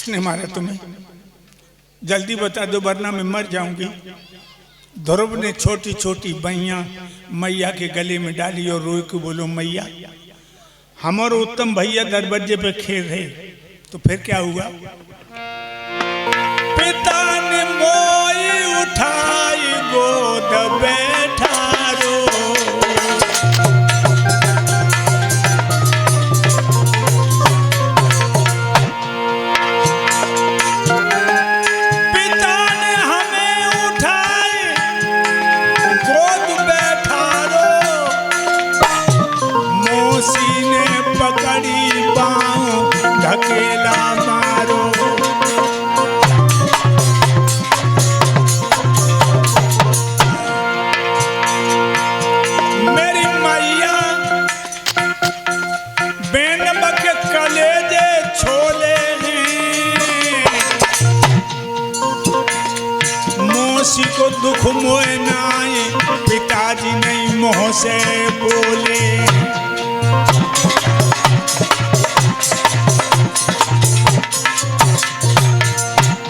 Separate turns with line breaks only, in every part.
किसने मारा तुम्हें? जल्दी बता दो वरना मैं मर जाऊंगी। ध्रुव ने छोटी छोटी बहियां मैया के गले में डाली और रोए के बोलो मैया हम और उत्तम भैया दरवाजे पे खेल रहे, तो फिर क्या हुआ? पिता ने मोई उठाई गोद बैठा रो, पिता ने हमें उठाई गोद बैठा रो, मौसी ने पकड़ी पाँव ढकेला मारो। मेरी मैया बेनम के कलेजे छोले हैं, मौसी को दुख मोए नाए, पिताजी नहीं मोह से बोले।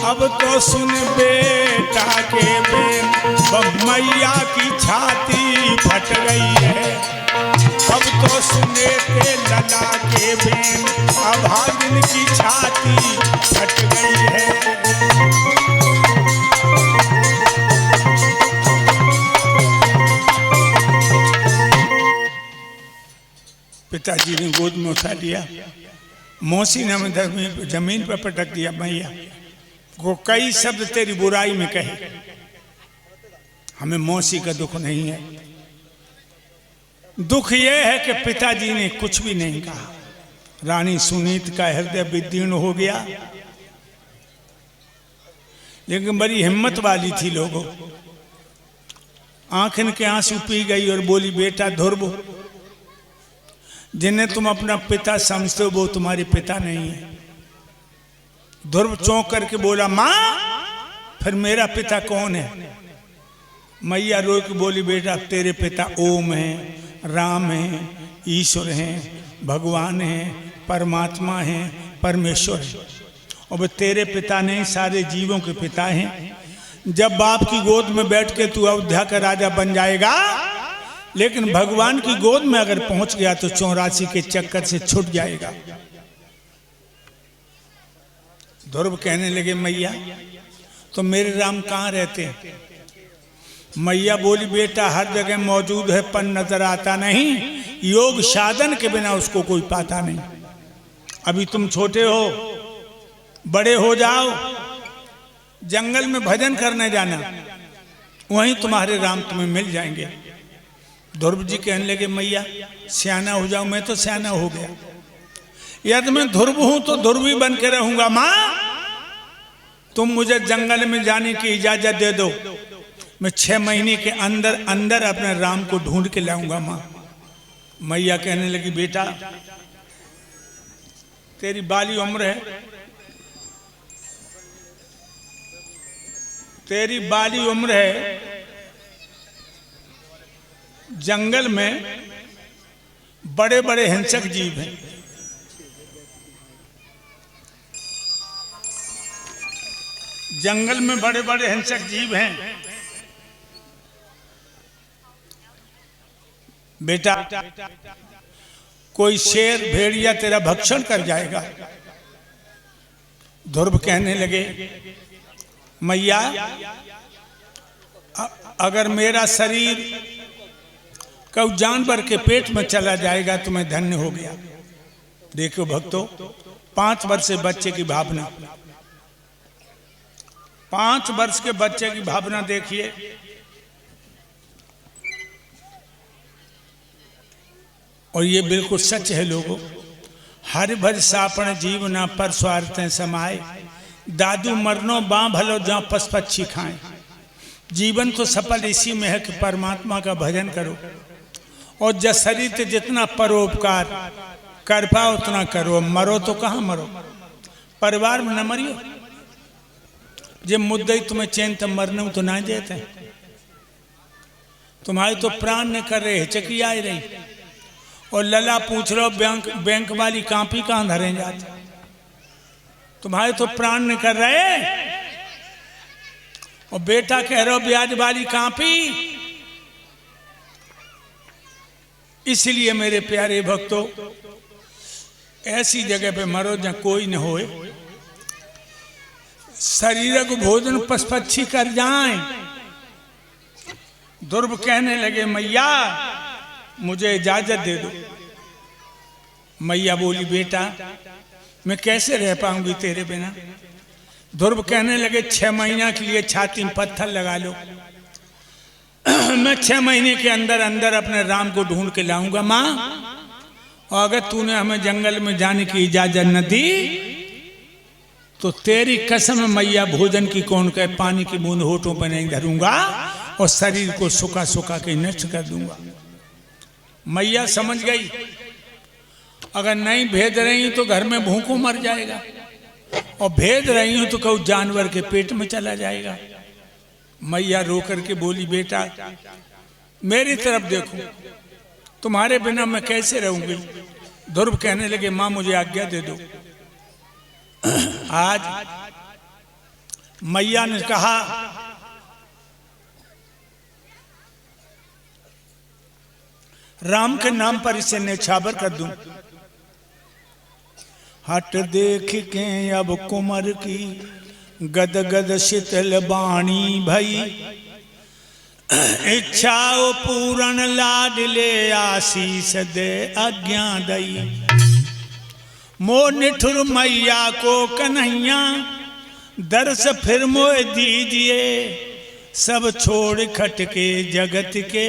अब तो सुन बेटा के बेन, मैया की छाती फट गई है। अब तो सुने के लला के बेन, अभागिन की छाती फट गई है। पिताजी ने गोद में उठा लिया, मौसी ने हमें जमीन पर पटक दिया। मैया को कई शब्द तेरी बुराई में कहे, हमें मौसी का दुख नहीं है। दुख यह है कि पिताजी ने कुछ भी नहीं कहा। रानी सुनीत का हृदय विदीर्ण हो गया, लेकिन बड़ी हिम्मत वाली थी लोगों। आंखन के आंसू पी गई और बोली बेटा ध्रुव, जिन्हें तुम अपना पिता समझते हो वो तुम्हारे पिता नहीं है। ध्रुव चौंक करके बोला माँ फिर मेरा पिता कौन है? मैया रो के बोली बेटा तेरे पिता ओम है, राम है, ईश्वर हैं, भगवान हैं, परमात्मा हैं, परमेश्वर है। और वो तेरे पिता नहीं सारे जीवों के पिता हैं। जब बाप की गोद में बैठ के तू अयोध्या का राजा बन जाएगा, लेकिन भगवान की गोद में अगर पहुंच गया तो 84 के चक्कर से छूट जाएगा। ध्रुव कहने लगे मैया तो मेरे राम कहाँ रहते हैं? मैया बोली बेटा हर जगह मौजूद है पर नजर आता नहीं, योग साधन के बिना उसको कोई पाता नहीं। अभी तुम छोटे हो, बड़े हो जाओ, जंगल में भजन करने जाना, वहीं तुम्हारे राम तुम्हें मिल जाएंगे। ध्रुव जी कहने लगे मैया सियाना हो जाओ। मैं तो सियाना हो गया, यदि मैं ध्रुव हूं तो ध्रुव ही बन के रहूंगा। माँ तुम मुझे जंगल में जाने की इजाजत दे दो, मैं 6 महीने के अंदर अंदर अपने राम को ढूंढ के लाऊंगा। माँ मैया कहने लगी बेटा तेरी बाली उम्र है, तेरी बाली उम्र है, जंगल में बड़े बड़े हिंसक जीव हैं, जंगल में बड़े बड़े हिंसक जीव हैं। बेटा कोई शेर भेड़िया तेरा भक्षण कर जाएगा। ध्रुव कहने लगे मैया अगर मेरा शरीर कभी जानवर के पेट में चला जाएगा तो मैं धन्य हो गया। देखो भक्तों 5 वर्ष के बच्चे की भावना, 5 वर्ष के बच्चे की भावना देखिए। और ये बिल्कुल सच है लोगों। हर भर सापण जीवना पर स्वार्थ समाए, दादू मरनो बाँ भलो जहाँ पस पक्षी खाएं। जीवन तो सफल इसी में है कि परमात्मा का भजन करो और जसरित जितना परोपकार कर पाओ उतना करो। मरो तो कहाँ मरो, परिवार में न मरियो। जब मुद्दे तुम्हें चैन तब मरने तो ना देते, तुम्हारे तो प्राण ने कर रहे चकी आई रही। और लला पूछ रहे बैंक वाली कापी कहाँ धरे जाते। तुम्हारे तो प्राण निकल रहे। और बेटा कह रहे हो ब्याज वाली कांपी। इसलिए मेरे प्यारे भक्तों, ऐसी जगह पे मरो जहां कोई न होए, शरीर को भोजन पशपक्षी कर जाएं। ध्रुव कहने लगे मैया मुझे इजाजत दे दो। मैया बोली बेटा मैं कैसे रह पाऊंगी तेरे बिना। ध्रुव कहने लगे 6 महीना के लिए छाती में पत्थर लगा लो, मैं 6 महीने के अंदर अंदर अपने राम को ढूंढ के लाऊंगा माँ। और अगर तूने हमें जंगल में जाने की इजाजत न दी तो तेरी कसम मैया भोजन की कौन कहे, पानी की बूंद होठों पर नहीं धरूंगा और शरीर को सुखा सुखा के नष्ट कर दूंगा। मैया समझ गई अगर नहीं भेज रही तो घर में भूखों मर जाएगा, और भेज रही हूं तो कहूँ जानवर के पेट में चला जाएगा। मैया रो करके बोली बेटा मेरी तरफ देखो, तुम्हारे बिना मैं कैसे रहूंगी। ध्रुव कहने लगे मां मुझे आज्ञा दे दो। आज मैया ने कहा राम के नाम पर इसे न्यौछावर कर दूं। हट देख के अब कुमर की गद गद शीतल बाणी भई, इच्छाओ पूर्ण लाडले आशीष दे आज्ञा दई। मोह निठुर मैया को कन्हैया दर्श फिर मोह दीजिए, सब छोड़ खटके जगत के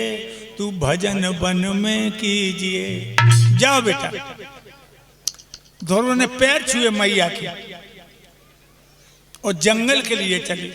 तू भजन वन में कीजिए। जाओ बेटा। ध्रुव ने पैर छुए मैया के और जंगल के लिए चले।